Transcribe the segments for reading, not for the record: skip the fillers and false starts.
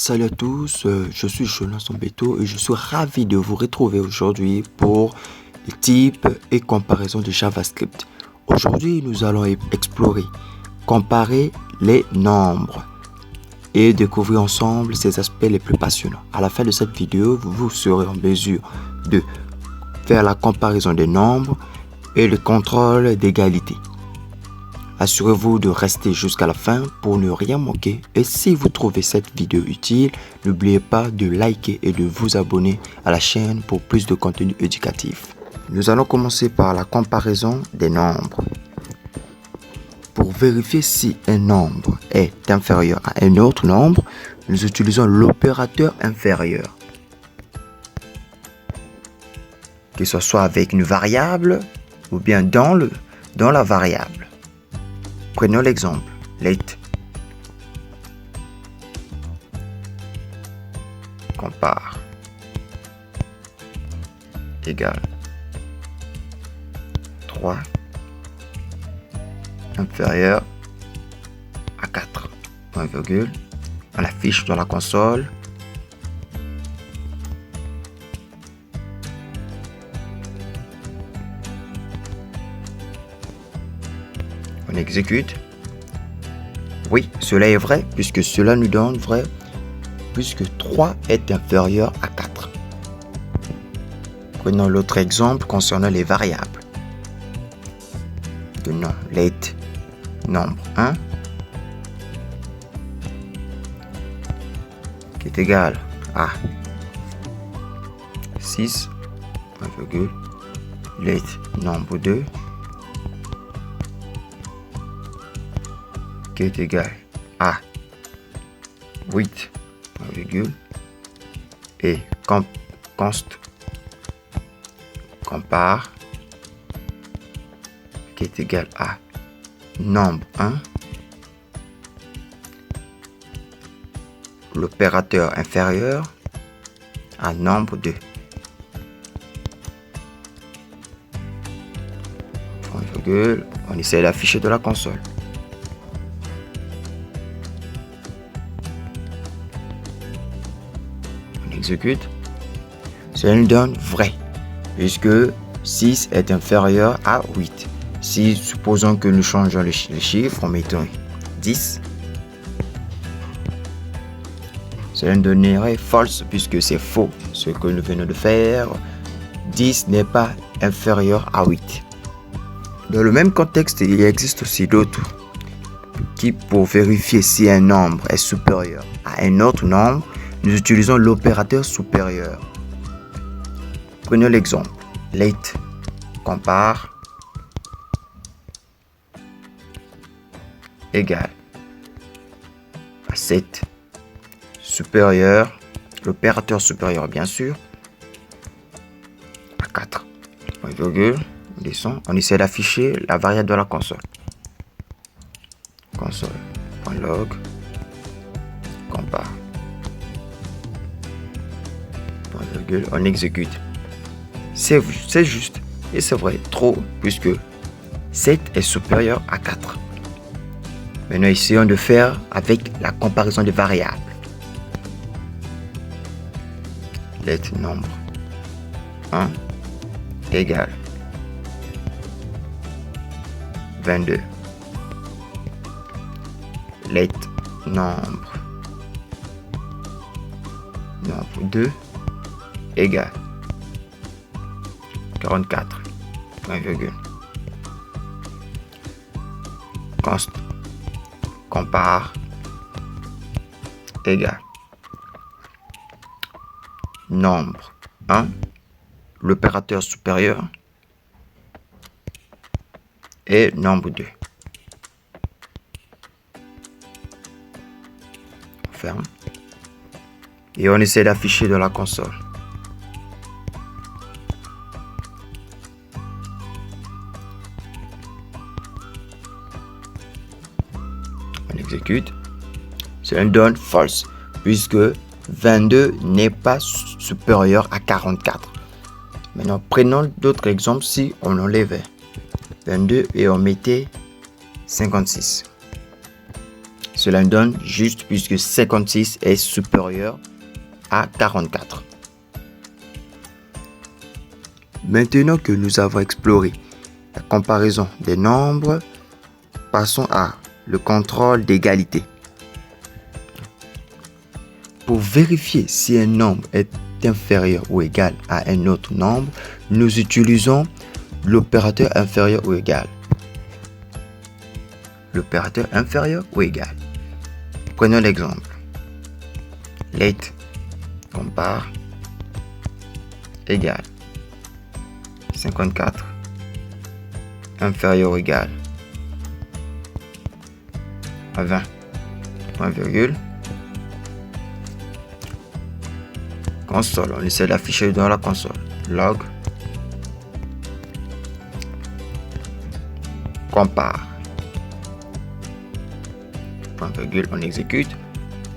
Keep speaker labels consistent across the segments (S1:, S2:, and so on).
S1: Salut à tous, je suis Jonas Ombeto et je suis ravi de vous retrouver aujourd'hui pour les types et comparaisons de JavaScript. Aujourd'hui, nous allons explorer, comparer les nombres et découvrir ensemble ces aspects les plus passionnants. À la fin de cette vidéo, vous serez en mesure de faire la comparaison des nombres et le contrôle d'égalité. Assurez-vous de rester jusqu'à la fin pour ne rien manquer. Et si vous trouvez cette vidéo utile, n'oubliez pas de liker et de vous abonner à la chaîne pour plus de contenu éducatif. Nous allons commencer par la comparaison des nombres. Pour vérifier si un nombre est inférieur à un autre nombre, nous utilisons l'opérateur inférieur. Que ce soit avec une variable ou bien dans la variable. Prenons l'exemple, late. Compare. Égal. 3 inférieur à 4. Point virgule. On affiche dans la console. On exécute. Oui, cela est vrai, puisque cela nous donne vrai, puisque 3 est inférieur à 4. Prenons l'autre exemple concernant les variables. Donnons late nombre 1 qui est égal à 6, virgule, late nombre 2 qui est égal à 8, virgule, et const compare qui est égal à nombre 1, l'opérateur inférieur à nombre 2. Point virgule, on essaie d'afficher de la console. Exécute, cela nous donne vrai, puisque 6 est inférieur à 8. Si supposons que nous changeons les chiffres en mettant 10, cela nous donnerait false, puisque c'est faux ce que nous venons de faire. 10 n'est pas inférieur à 8. Dans le même contexte, il existe aussi d'autres qui, pour vérifier si un nombre est supérieur à un autre nombre, nous utilisons l'opérateur supérieur. Prenons l'exemple. Late compare égal à 7 supérieur, l'opérateur supérieur bien sûr, à 4. Point virgule, on descend, on essaie d'afficher la variable de la console. Console.log compare. On exécute. C'est juste et c'est vrai, trop, puisque 7 est supérieur à 4. Maintenant, essayons de faire avec la comparaison des variables. Let nombre 1 égale 22. Let nombre 2 égale 44. Point virgule. Const compare égale nombre 1, l'opérateur supérieur, et nombre 2. On ferme. Et on essaie d'afficher de la console. On exécute. Cela nous donne false, puisque 22 n'est pas supérieur à 44. Maintenant, prenons d'autres exemples si on enlevait 22 et on mettait 56. Cela me donne juste puisque 56 est supérieur à 44. Maintenant que nous avons exploré la comparaison des nombres, passons à le contrôle d'égalité. Pour vérifier si un nombre est inférieur ou égal à un autre nombre, nous utilisons l'opérateur inférieur ou égal. L'opérateur inférieur ou égal. Prenons l'exemple. Let compare égal 54 inférieur ou égal à 20. Point virgule. Console, on essaie d'afficher dans la console. Log compare. Point virgule, on exécute.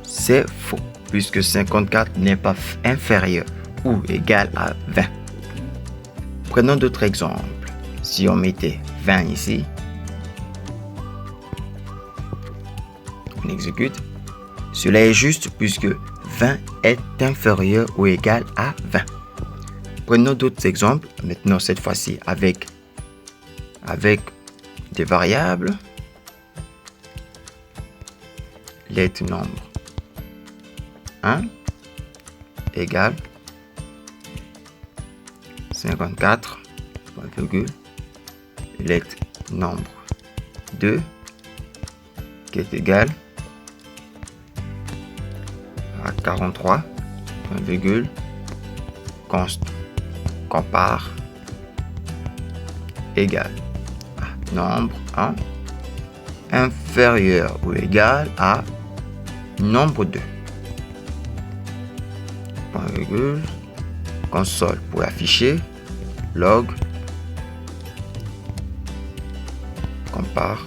S1: C'est faux, puisque 54 n'est pas inférieur ou égal à 20. Prenons d'autres exemples. Si on mettait 20 ici, on exécute. Cela est juste puisque 20 est inférieur ou égal à 20. Prenons d'autres exemples, maintenant cette fois-ci avec des variables. Let nombre 1 égale 54, point virgule, let nombre 2 qui est égal à 43, point virgule, const, compare, égal à nombre 1 inférieur ou égal à nombre 2. Point virgule, console pour afficher, log, compare,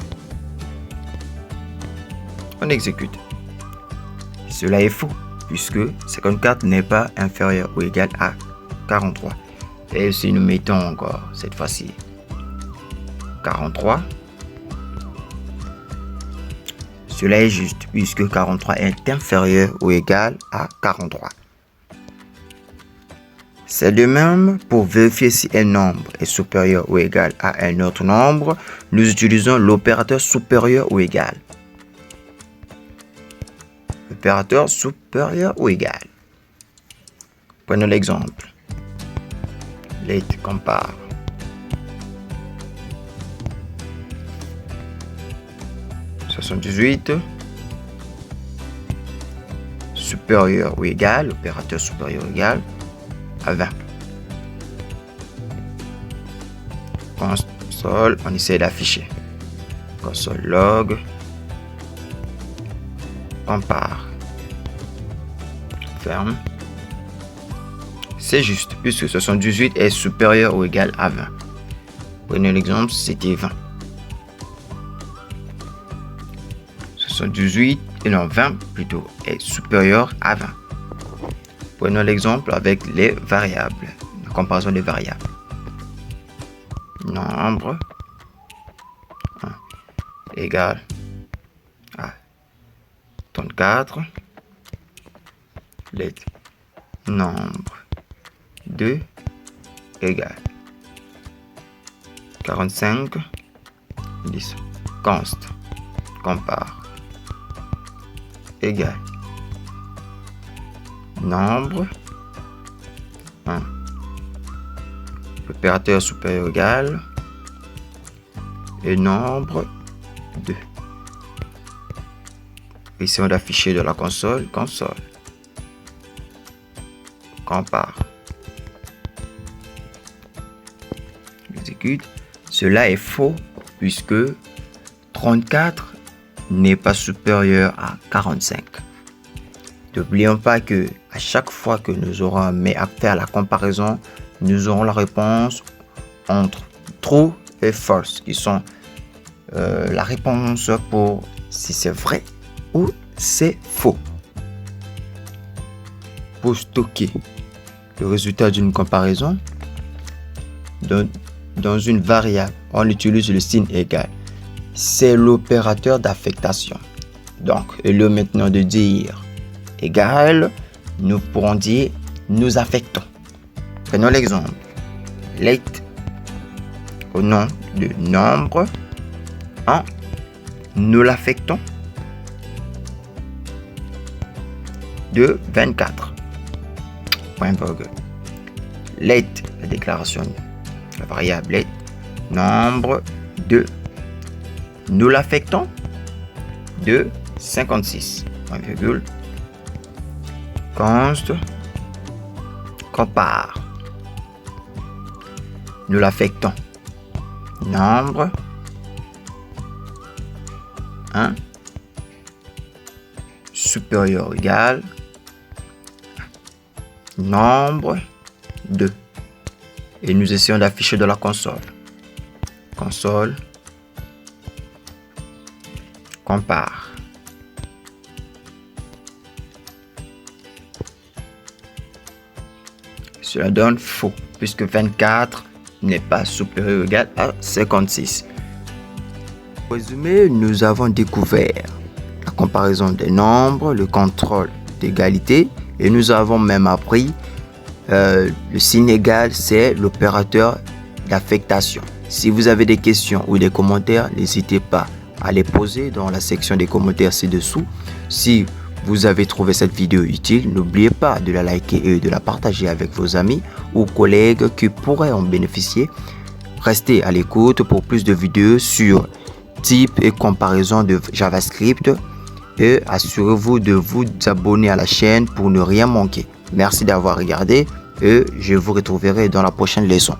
S1: on exécute. Cela est faux, puisque 54 n'est pas inférieur ou égal à 43. Et si nous mettons encore, cette fois-ci, 43, cela est juste, puisque 43 est inférieur ou égal à 43. C'est de même pour vérifier si un nombre est supérieur ou égal à un autre nombre, nous utilisons l'opérateur supérieur ou égal. Opérateur supérieur ou égal. Prenons l'exemple. Let compare. « 78 supérieur ou égal, opérateur supérieur ou égal à 20. Console, on essaie d'afficher. Console log, compare, ferme. C'est juste, puisque 78 est supérieur ou égal à 20. Prenez l'exemple, c'était 20. 78, et non 20 plutôt, est supérieur à 20. Prenons l'exemple avec les variables, la comparaison des variables. Nombre 1 égale à 34. Let nombre 2 égale 45. 10. Const compare égale nombre 1 opérateur supérieur égal et nombre 2. Essayons d'afficher de la console compare, exécute. Cela est faux puisque 34 n'est pas supérieur à 45. N'oublions pas que à chaque fois que nous aurons à faire la comparaison, nous aurons la réponse entre true et false, qui sont la réponse pour si c'est vrai ou c'est faux. Pour stocker le résultat d'une comparaison, dans une variable, on utilise le signe égal. C'est l'opérateur d'affectation. Donc, au lieu maintenant de dire égal, nous pourrons dire nous affectons. Prenons l'exemple. Let au nom de nombre 1, nous l'affectons de 24. Point virgule. Let, la déclaration, la variable let, nombre 2, nous l'affectons de 56. Point virgule. Const, compare. Nous l'affectons. Nombre 1 supérieur ou égal nombre 2. Et nous essayons d'afficher de la console. Console compare. Cela donne faux, puisque 24 n'est pas supérieur ou égal à 56. Pour résumer, nous avons découvert la comparaison des nombres, le contrôle d'égalité, et nous avons même appris le signe égal, c'est l'opérateur d'affectation. Si vous avez des questions ou des commentaires, n'hésitez pas à les poser dans la section des commentaires ci-dessous. Si vous avez trouvé cette vidéo utile, n'oubliez pas de la liker et de la partager avec vos amis ou collègues qui pourraient en bénéficier. Restez à l'écoute pour plus de vidéos sur type et comparaison de JavaScript et assurez-vous de vous abonner à la chaîne pour ne rien manquer. Merci d'avoir regardé et je vous retrouverai dans la prochaine leçon.